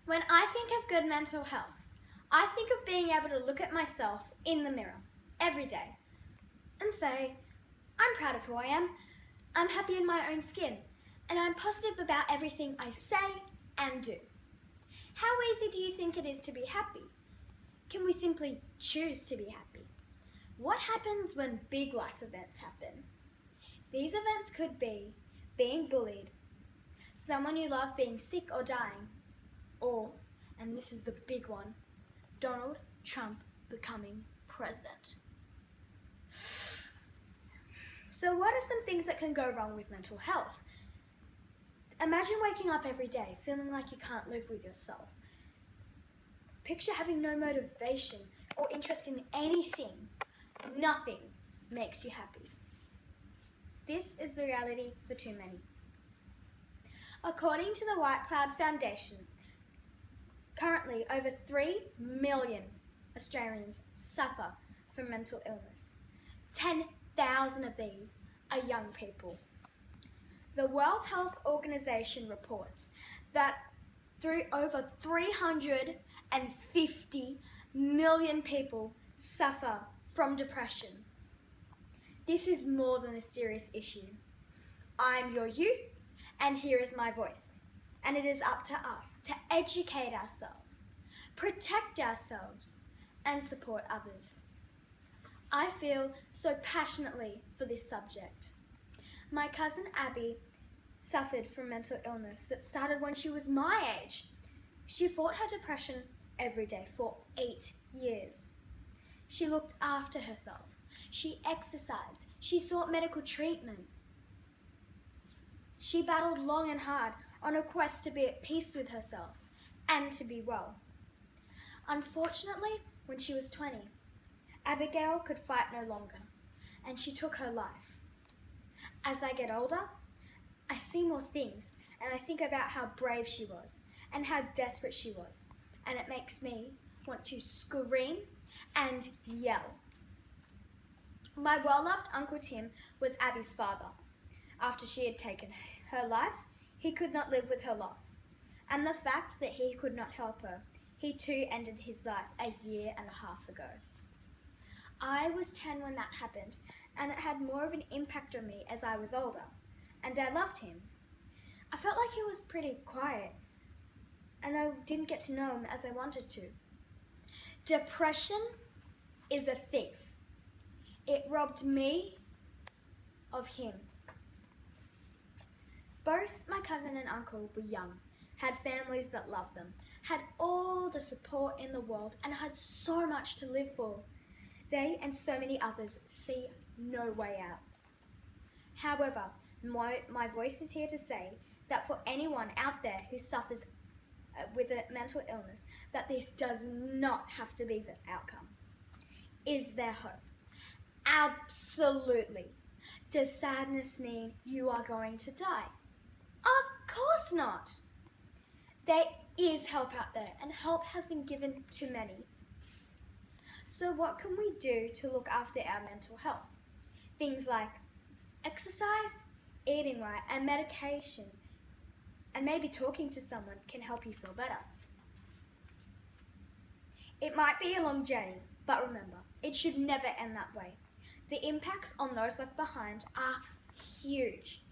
When I think of good mental health, I think of being able to look at myself in the mirror every day and say, I'm proud of who I am, I'm happy in my own skin, and I'm positive about everything I say and do. How easy do you think it is to be happy? Can we simply choose to be happy? What happens when big life events happen? These events could be being bullied, someone you love being sick or dying, or, and this is the big one, Donald Trump becoming president. So what are some things that can go wrong with mental health? Imagine waking up every day feeling like you can't live with yourself. Picture having no motivation or interest in anything. Nothing makes you happy. This is the reality for too many. According to the White Cloud Foundation, currently over 3 million Australians suffer from mental illness. 10,000 of these are young people. The World Health Organization reports that through over 350 million people suffer from depression. This is more than a serious issue. I'm your youth, and here is my voice. And it is up to us to educate ourselves, protect ourselves, and support others. I feel so passionately for this subject. My cousin Abby suffered from mental illness that started when she was my age. She fought her depression every day for 8 years. She looked after herself. She exercised. She sought medical treatment. She battled long and hard on a quest to be at peace with herself and to be well. Unfortunately, when she was 20, Abigail could fight no longer, and she took her life. As I get older, I see more things, and I think about how brave she was and how desperate she was, and it makes me want to scream and yell. My well-loved Uncle Tim was Abby's father. After she had taken her life, he could not live with her loss, and the fact that he could not help her, he too ended his life a year and a half ago. I was 10 when that happened, and it had more of an impact on me as I was older, and I loved him. I felt like he was pretty quiet, and I didn't get to know him as I wanted to. Depression is a thief. It robbed me of him. Both my cousin and uncle were young, had families that loved them, had all the support in the world, and had so much to live for. They and so many others see no way out. However, my voice is here to say that for anyone out there who suffers with a mental illness, that this does not have to be the outcome. Is there hope? Absolutely. Does sadness mean you are going to die? Of course not. There is help out there, and help has been given to many. So what can we do to look after our mental health? Things like exercise, eating right, and medication, and maybe talking to someone can help you feel better. It might be a long journey, but remember, it should never end that way. The impacts on those left behind are huge.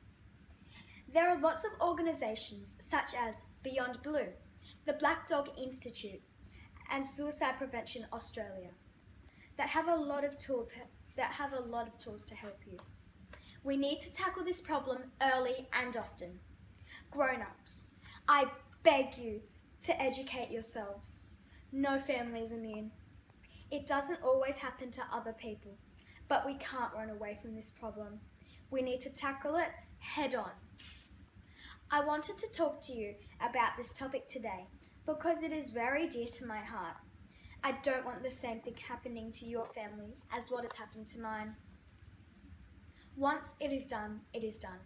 There are lots of organisations such as Beyond Blue, the Black Dog Institute, and Suicide Prevention Australia that have a lot of tools to help you. We need to tackle this problem early and often. Grown-ups, I beg you to educate yourselves. No family is immune. It doesn't always happen to other people, but we can't run away from this problem. We need to tackle it head on. I wanted to talk to you about this topic today because it is very dear to my heart. I don't want the same thing happening to your family as what has happened to mine. Once it is done, it is done.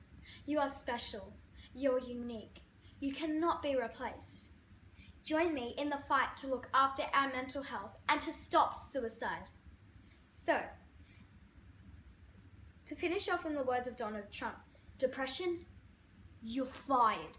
You are special. You're unique. You cannot be replaced. Join me in the fight to look after our mental health and to stop suicide. So, to finish off in the words of Donald Trump, depression, you're fired.